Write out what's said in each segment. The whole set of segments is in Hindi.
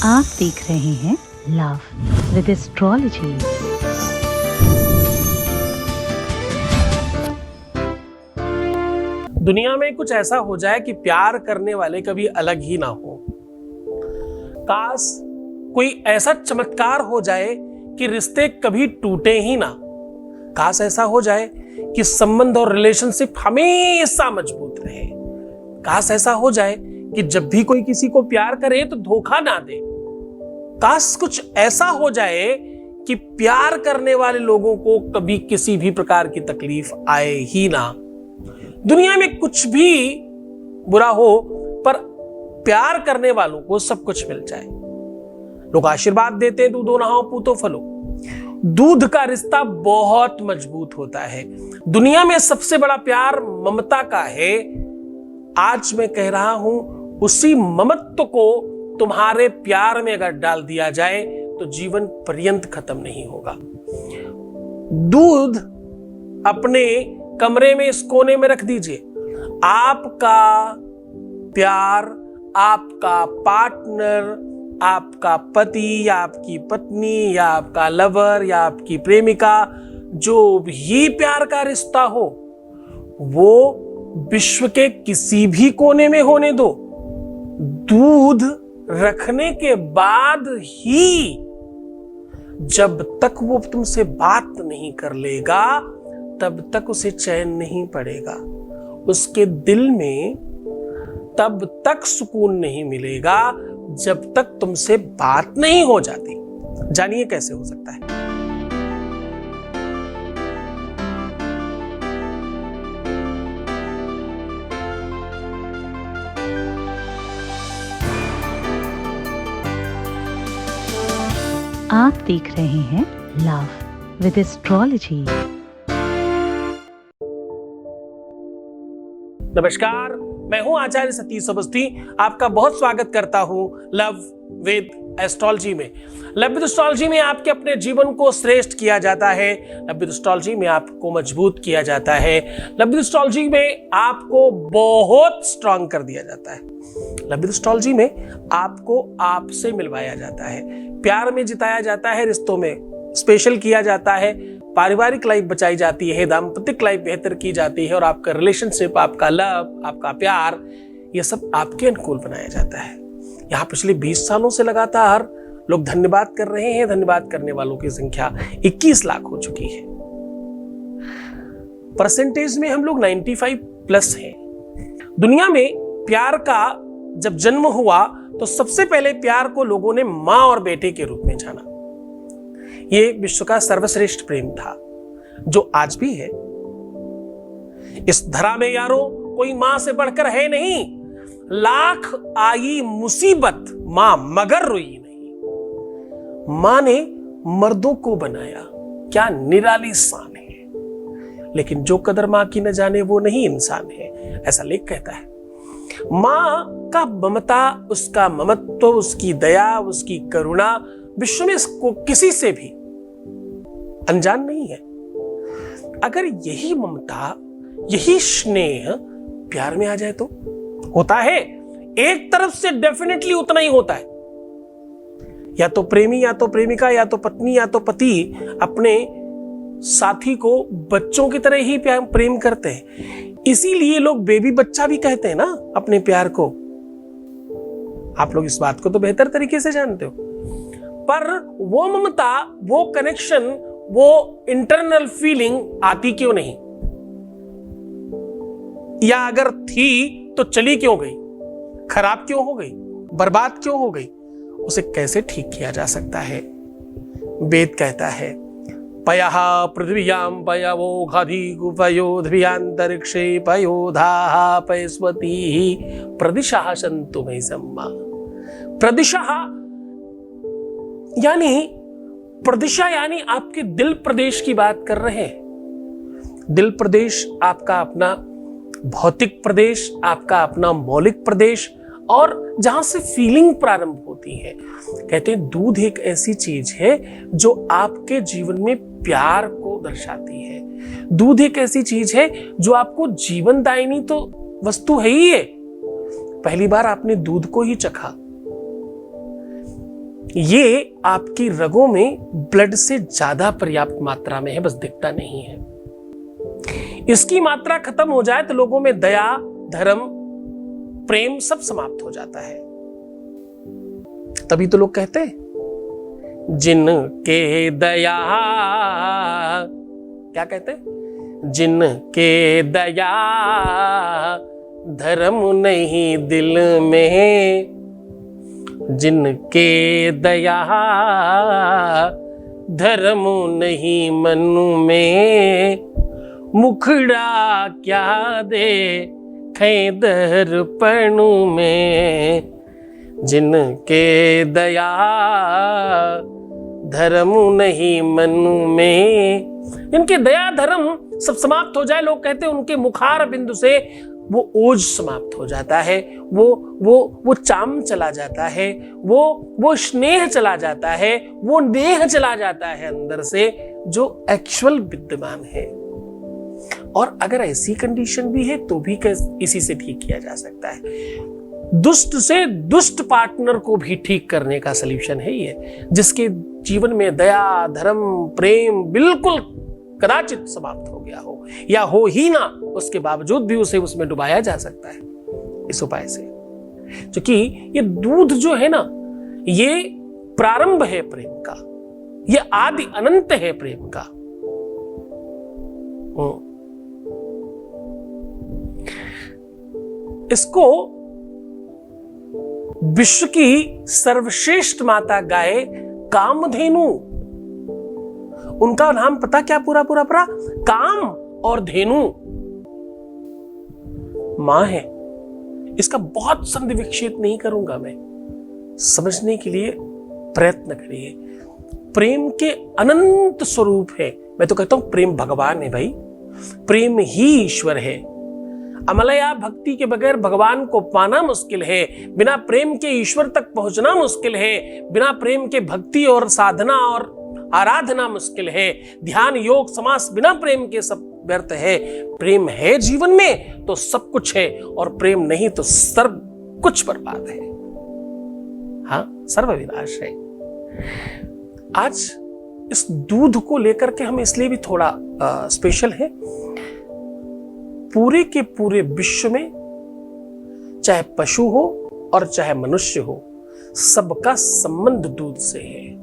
आप देख रहे हैं लव विद एस्ट्रोलॉजी। दुनिया में कुछ ऐसा हो जाए कि प्यार करने वाले कभी अलग ही ना हो। काश कोई ऐसा चमत्कार हो जाए कि रिश्ते कभी टूटे ही ना। काश ऐसा हो जाए कि संबंध और रिलेशनशिप हमेशा मजबूत रहे। काश ऐसा हो जाए कि जब भी कोई किसी को प्यार करे तो धोखा ना दे। काश कुछ ऐसा हो जाए कि प्यार करने वाले लोगों को कभी किसी भी प्रकार की तकलीफ आए ही ना। दुनिया में कुछ भी बुरा हो पर प्यार करने वालों को सब कुछ मिल जाए। लोग आशीर्वाद देते हैं, दूधो नहाओ पूतो फलो। दूध का रिश्ता बहुत मजबूत होता है। दुनिया में सबसे बड़ा प्यार ममता का है। आज मैं कह रहा हूं, उसी ममत्व को तुम्हारे प्यार में अगर डाल दिया जाए तो जीवन पर्यंत खत्म नहीं होगा। दूध अपने कमरे में इस कोने में रख दीजिए। आपका प्यार, आपका पार्टनर, आपका पति या आपकी पत्नी या आपका लवर या आपकी प्रेमिका, जो भी प्यार का रिश्ता हो, वो विश्व के किसी भी कोने में होने दो। दूध रखने के बाद ही जब तक वो तुमसे बात नहीं कर लेगा तब तक उसे चैन नहीं पड़ेगा। उसके दिल में तब तक सुकून नहीं मिलेगा जब तक तुमसे बात नहीं हो जाती। जानिए कैसे हो सकता है। आप देख रहे हैं लव विद एस्ट्रोलॉजी। नमस्कार, मैं हूं आचार्य सतीश अवस्थी। आपका बहुत स्वागत करता हूं लव विद एस्ट्रोलॉजी में। लव विद एस्ट्रोलॉजी में आपके अपने जीवन को श्रेष्ठ किया जाता है। लव विद एस्ट्रोलॉजी में आपको मजबूत किया जाता है। लव विद एस्ट्रोलॉजी में आपको बहुत स्ट्रांग कर दिया जाता है। लव विद एस्ट्रोलॉजी में आपको आपसे मिलवाया जाता है, प्यार में जिताया जाता है, रिश्तों में स्पेशल किया जाता है, पारिवारिक लाइफ बचाई जाती है, दाम्पत्य लाइफ बेहतर की जाती है और आपका रिलेशनशिप, आपका लव, आपका प्यार, ये सब आपके अनुकूल बनाया जाता है। यहाँ पिछले 20 सालों से लगातार लोग धन्यवाद कर रहे हैं। धन्यवाद करने वालों की संख्या 21 लाख हो चुकी है। परसेंटेज में हम लोग 95+ हैं। दुनिया में प्यार का जब जन्म हुआ तो सबसे पहले प्यार को लोगों ने मां और बेटे के रूप में जाना। ये विश्व का सर्वश्रेष्ठ प्रेम था जो आज भी है। इस धरा में यारो कोई मां से बढ़कर है नहीं। लाख आई मुसीबत मां मगर रोई नहीं। मां ने मर्दों को बनाया, क्या निराली शान है। लेकिन जो कदर मां की न जाने वो नहीं इंसान है, ऐसा लेख कहता है। मां का ममता, उसका ममत्व, उसकी दया, उसकी करुणा विश्व में किसी से भी अनजान नहीं है। अगर यही ममता, यही स्नेह प्यार में आ जाए तो होता है। एक तरफ से डेफिनेटली उतना ही होता है। या तो प्रेमी, या तो प्रेमिका, या तो पत्नी, या तो पति अपने साथी को बच्चों की तरह ही प्रेम करते हैं। इसीलिए लोग बेबी बच्चा भी कहते हैं ना अपने प्यार को। आप लोग इस बात को तो बेहतर तरीके से जानते हो। पर वो ममता, वो कनेक्शन, वो इंटरनल फीलिंग आती क्यों नहीं? या अगर थी तो चली क्यों गई? खराब क्यों हो गई? बर्बाद क्यों हो गई? उसे कैसे ठीक किया जा सकता है? वेद कहता है, पयः पृथिव्यां पयवो घधिगुपयोध्यान्तरिक्षे पयोधाः पयस्वतीः प्रदिशः सन्तु मयि सम्मा। प्रदिशः यानी प्रदिशा, यानी आपके दिल प्रदेश की बात कर रहे हैं। दिल प्रदेश आपका अपना भौतिक प्रदेश, आपका अपना मौलिक प्रदेश, और जहां से फीलिंग प्रारंभ होती है। कहते हैं दूध एक ऐसी चीज है जो आपके जीवन में प्यार को दर्शाती है। दूध एक ऐसी चीज है जो आपको जीवन दायिनी तो वस्तु है ही है। पहली बार आपने दूध को ही चखा, ये आपकी रगों में ब्लड से ज्यादा पर्याप्त मात्रा में है, बस दिखता नहीं है। इसकी मात्रा खत्म हो जाए तो लोगों में दया, धर्म, प्रेम सब समाप्त हो जाता है। तभी तो लोग कहते हैं जिनके दया, क्या कहते हैं, जिनके दया धर्म नहीं दिल में, जिनके दया धर्म नहीं मन में, मुखड़ा क्या दे दर्पण में, जिनके दया धर्म नहीं मन में। इनके दया धर्म सब समाप्त हो जाए, लोग कहते हैं उनके मुखार बिंदु से वो ओज समाप्त हो जाता है, वो चाम चला जाता है, वो स्नेह चला जाता है, वो नेह चला जाता है अंदर से जो एक्चुअल विद्यमान है। और अगर ऐसी कंडीशन भी है तो भी इसी से ठीक किया जा सकता है। दुष्ट से दुष्ट पार्टनर को भी ठीक करने का सलूशन है ये, जिसके जीवन में दया, धर्म, प्रेम बिल्कुल कदाचित समाप्त हो गया हो या हो ही ना, उसके बावजूद भी उसे उसमें डुबाया जा सकता है इस उपाय से। क्योंकि ये दूध जो है ना, ये प्रारंभ है प्रेम का, ये आदि अनंत है प्रेम का। इसको विश्व की सर्वश्रेष्ठ माता गाय कामधेनु, उनका नाम पता क्या पूरा काम और धेनु मां है। इसका बहुत संधि विक्षेप नहीं करूंगा मैं, समझने के लिए प्रयत्न करिए। प्रेम के अनंत स्वरूप है। मैं तो कहता हूं प्रेम भगवान है भाई, प्रेम ही ईश्वर है। अमलया भक्ति के बगैर भगवान को पाना मुश्किल है, बिना प्रेम के ईश्वर तक पहुंचना मुश्किल है, बिना प्रेम के भक्ति और साधना और आराधना मुश्किल है। ध्यान, योग, समास बिना प्रेम के सब व्यर्थ है। प्रेम है जीवन में तो सब कुछ है, और प्रेम नहीं तो सर्व कुछ बर्बाद है। हाँ, सर्व विनाश है। आज इस दूध को लेकर के हम इसलिए भी थोड़ा स्पेशल है। पूरे के पूरे विश्व में चाहे पशु हो और चाहे मनुष्य हो, सबका संबंध दूध से है।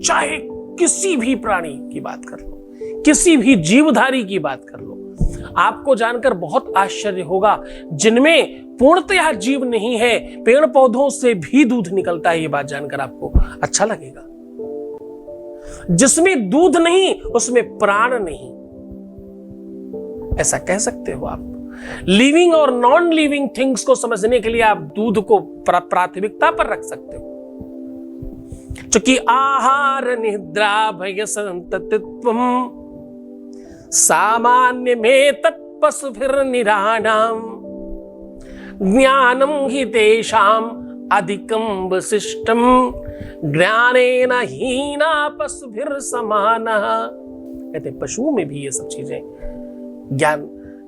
चाहे किसी भी प्राणी की बात कर लो, किसी भी जीवधारी की बात कर लो, आपको जानकर बहुत आश्चर्य होगा, जिनमें पूर्णतया जीव नहीं है, पेड़ पौधों से भी दूध निकलता है। ये बात जानकर आपको अच्छा लगेगा। जिसमें दूध नहीं उसमें प्राण नहीं, ऐसा कह सकते हो आप। लिविंग और नॉन लिविंग थिंग्स को समझने के लिए आप दूध को प्राथमिकता पर रख सकते हो। क्योंकि आहार निद्रा भय संततित्वम सामान्य में तत्पशुभिर निराणाम ज्ञानम हि तेषाम अधिकम वशिष्टम ज्ञानेन हीना पशुभिर समानः। कहते पशुओं में भी ये सब चीजें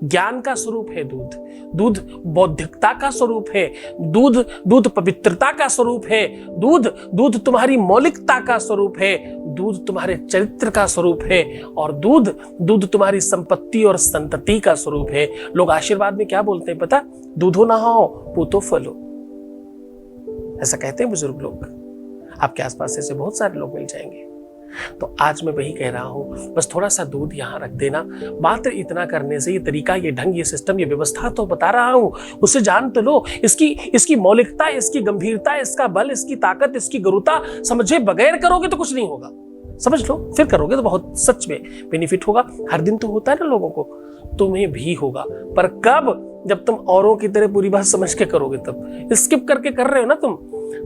ज्ञान का स्वरूप है। दूध बौद्धिकता का स्वरूप है। दूध पवित्रता का स्वरूप है। दूध तुम्हारी मौलिकता का स्वरूप है। दूध तुम्हारे चरित्र का स्वरूप है। और दूध तुम्हारी संपत्ति और संतति का स्वरूप है। लोग आशीर्वाद में क्या बोलते हैं पता? दूधो नहाओ पूतो फलो, ऐसा कहते हैं बुजुर्ग लोग। आपके आसपास ऐसे बहुत सारे लोग मिल जाएंगे। तो आज मैं वही कह रहा हूं, बस थोड़ा सा दूध यहां रख देना। मात्र इतना करने से, ये तरीका, ये ढंग, ये सिस्टम, ये व्यवस्था तो बता रहा हूं, उसे जान तो लो। इसकी मौलिकता, इसकी गंभीरता, इसका बल, इसकी ताकत, इसकी गुरुता समझे बगैर करोगे तो कुछ नहीं होगा। समझ लो, फिर करोगे तो बहुत सच में बेनिफिट होगा। हर दिन तो होता है ना लोगों को, तुम्हें भी होगा, पर कब? जब तुम औरों की तरह पूरी बात समझ के करोगे तब। स्किप करके कर रहे हो ना तुम,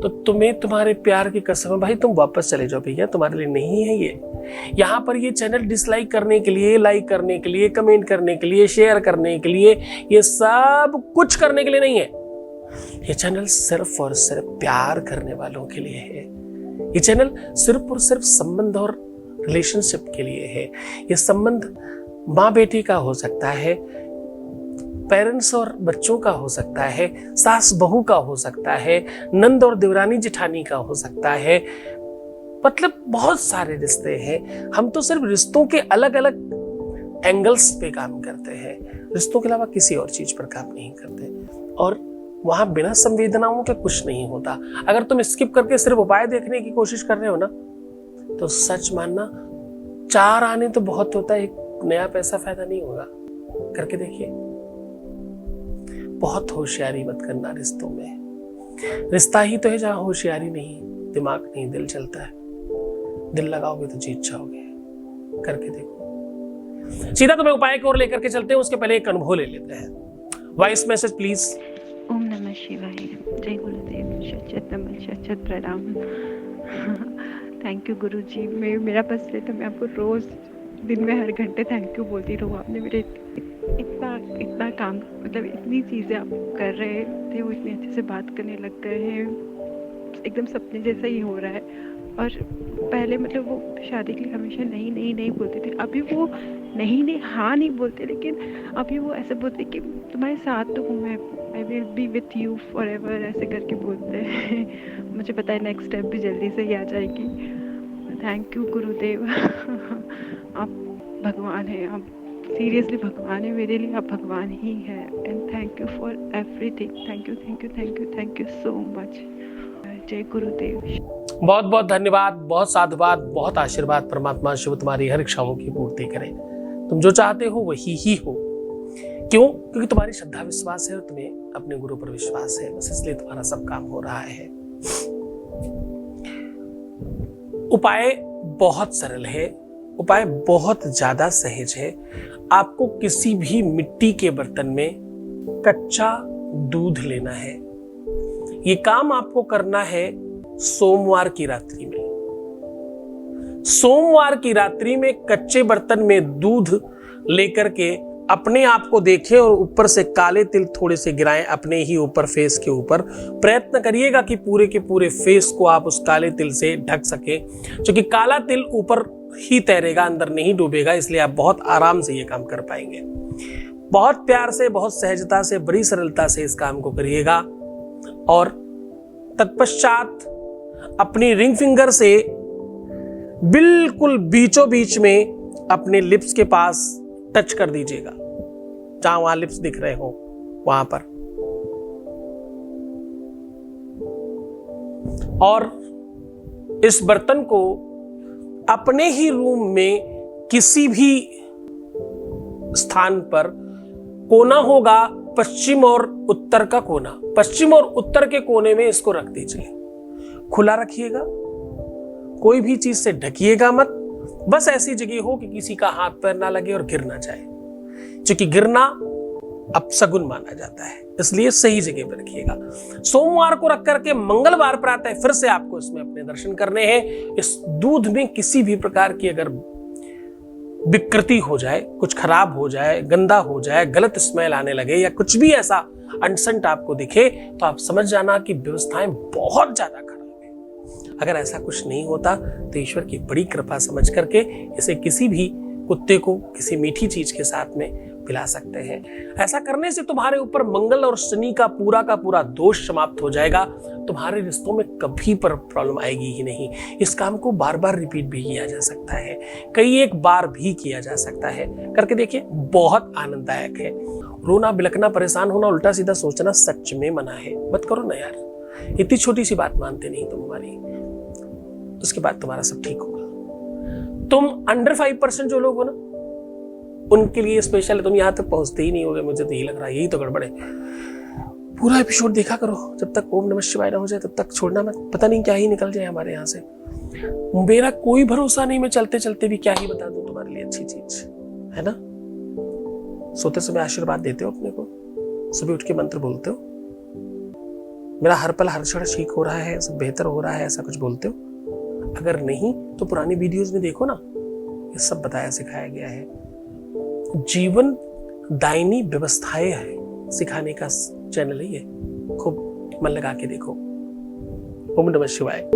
तो तुम्हें तुम्हारे प्यार की कसम है भाई, तुम वापस चले जाओ भैया, तुम्हारे लिए नहीं है ये। यहाँ पर ये चैनल डिसलाइक करने के लिए, लाइक करने के लिए, कमेंट करने के लिए, शेयर करने के लिए, ये सब कुछ करने के लिए नहीं है। ये चैनल सिर्फ और सिर्फ प्यार करने वालों के लिए है। ये चैनल सिर्फ और सिर्फ संबंध और रिलेशनशिप के लिए है। ये संबंध माँ बेटी का हो सकता है, पेरेंट्स और बच्चों का हो सकता है, सास बहू का हो सकता है, नंद और देवरानी जिठानी का हो सकता है, मतलब बहुत सारे रिश्ते हैं। हम तो सिर्फ रिश्तों के अलग अलग एंगल्स पे काम करते हैं, रिश्तों के अलावा किसी और चीज पर काम नहीं करते। और वहां बिना संवेदनाओं के कुछ नहीं होता। अगर तुम स्किप करके सिर्फ उपाय देखने की कोशिश कर रहे हो ना, तो सच मानना 4 आने तो बहुत होता है, एक नया पैसा फायदा नहीं होगा। करके देखिए। बहुत होशियारी मत करना रिश्तों में। रिश्ता ही तो है जहां होशियारी नहीं, दिमाग नहीं, दिल चलता है। दिल लगाओगे तो जीत जाओगे। करके देखो। सीधा तुम्हें उपाय की ओर लेकर के चलते हैं, उसके पहले एक अनुभव ले लेते हैं। Voice message please. ओम नमः शिवाय। जय गुरुदेव। शत नमन, शत प्रणाम। थैंक यू गुरु जी। मेरा बस है तो मैं आपको रोज दिन में हर घंटे थैंक यू बोलती रहूँ। आपने मेरे इतना काम, मतलब इतनी चीज़ें आप कर रहे थे, वो इतने अच्छे से बात करने लग गए हैं, एकदम सपने जैसा ही हो रहा है। और पहले मतलब वो शादी के लिए हमेशा नहीं बोलते थे, अभी वो नहीं हाँ नहीं बोलते, लेकिन अभी वो ऐसे बोलते कि तुम्हारे साथ तो हूँ मैं, I will be with you for ever, ऐसे करके बोलते हैं। मुझे पता है नेक्स्ट स्टेप भी जल्दी से ही आ जाएगी। थैंक यू गुरुदेव। आप भगवान हैं, आप सीरियसली भगवान है मेरे लिए, आप भगवान ही हैं। And thank you for everything. Thank you so much. जय गुरुदेव। बहुत बहुत धन्यवाद, बहुत साधुवाद, बहुत आशीर्वाद। परमात्मा शिव तुम्हारी हर इच्छाओं की पूर्ति करे। तुम जो चाहते हो वही ही हो। क्यों? क्योंकि तुम्हारी श्रद्धा विश्वास है और तुम्हें अपने गुरु पर विश्वास है, बस इसलिए तुम्हारा सब काम हो रहा है। उपाय बहुत सरल है, उपाय बहुत ज्यादा सहज है। आपको किसी भी मिट्टी के बर्तन में कच्चा दूध लेना है। ये काम आपको करना है सोमवार की रात्रि में। सोमवार की रात्रि में कच्चे बर्तन में दूध लेकर के अपने आप को देखें और ऊपर से काले तिल थोड़े से गिराएं अपने ही ऊपर, फेस के ऊपर। प्रयत्न करिएगा कि पूरे के पूरे फेस को आप उस काले तिल से ढक सके, क्योंकि काला तिल ऊपर ही तैरेगा, अंदर नहीं डूबेगा, इसलिए आप बहुत आराम से ये काम कर पाएंगे। बहुत प्यार से, बहुत सहजता से, बड़ी सरलता से इस काम को करिएगा। और तत्पश्चात अपनी रिंग फिंगर से बिल्कुल बीचों बीच में अपने लिप्स के पास टच कर दीजिएगा, जहां वहां लिप्स दिख रहे हो वहां पर। और इस बर्तन को अपने ही रूम में किसी भी स्थान पर, कोना होगा पश्चिम और उत्तर का कोना, पश्चिम और उत्तर के कोने में इसको रख दीजिए। खुला रखिएगा, कोई भी चीज से ढकिएगा मत। बस ऐसी जगह हो कि किसी का हाथ पैर ना लगे और गिर ना जाए, क्योंकि गिरना अपशगुन माना जाता है, इसलिए सही जगह पर रखिएगा। सोमवार को रख करके मंगलवार प्रातः फिर से आपको इसमें अपने दर्शन करने हैं। इस दूध में किसी भी प्रकार की अगर विकृति हो जाए, कुछ खराब हो जाए, गंदा हो जाए, गलत स्मेल आने लगे या कुछ भी ऐसा अनसंट आपको दिखे, तो आप समझ जाना कि व्यवस्थाएं बहुत ज्यादा खराब है। अगर ऐसा कुछ नहीं होता तो ईश्वर की बड़ी कृपा समझ करके इसे किसी भी कुत्ते को किसी मीठी चीज के साथ में पिला सकते हैं। ऐसा करने से तुम्हारे ऊपर मंगल और शनि का पूरा दोष समाप्त हो जाएगा। तुम्हारे रिश्तों में कभी पर प्रॉब्लम आएगी ही नहीं। इस काम को बार बार रिपीट भी किया जा सकता है, कई एक बार भी किया जा सकता है। करके देखिए, बहुत आनंददायक है। रोना, बिलखना, परेशान होना, उल्टा सीधा सोचना सच में मना है। मत करो ना यार, इतनी छोटी सी बात मानते नहीं तुम हमारी, उसके बाद तुम्हारा सब ठीक होगा। तुम अंडर 5% जो लोग हो ना, उनके लिए स्पेशल है। तुम यहां तक पहुंचते ही नहीं होगे, मुझे तो यही लग रहा है। यही तो गड़बड़ है। पूरा एपिसोड देखा करो, जब तक ओम नमः शिवाय ना हो जाए तब तक छोड़ना मत। पता नहीं क्या ही निकल जाए हमारे यहाँ से। मेरा कोई भरोसा नहीं, मैं चलते चलते भी क्या ही बता दूं तुम्हारे लिए अच्छी चीज, है ना। सोते समय आशीर्वाद देते हो अपने को, सुबह उठ के मंत्र बोलते हो, मेरा हर पल हर क्षण ठीक हो रहा है, सब बेहतर हो रहा है, ऐसा कुछ बोलते हो। अगर नहीं तो पुरानी वीडियोस में देखो ना, ये सब बताया सिखाया गया है। जीवन दायनी व्यवस्थाएं है सिखाने का चैनल है ये, खूब मन लगा के देखो। ओम नमः शिवाय।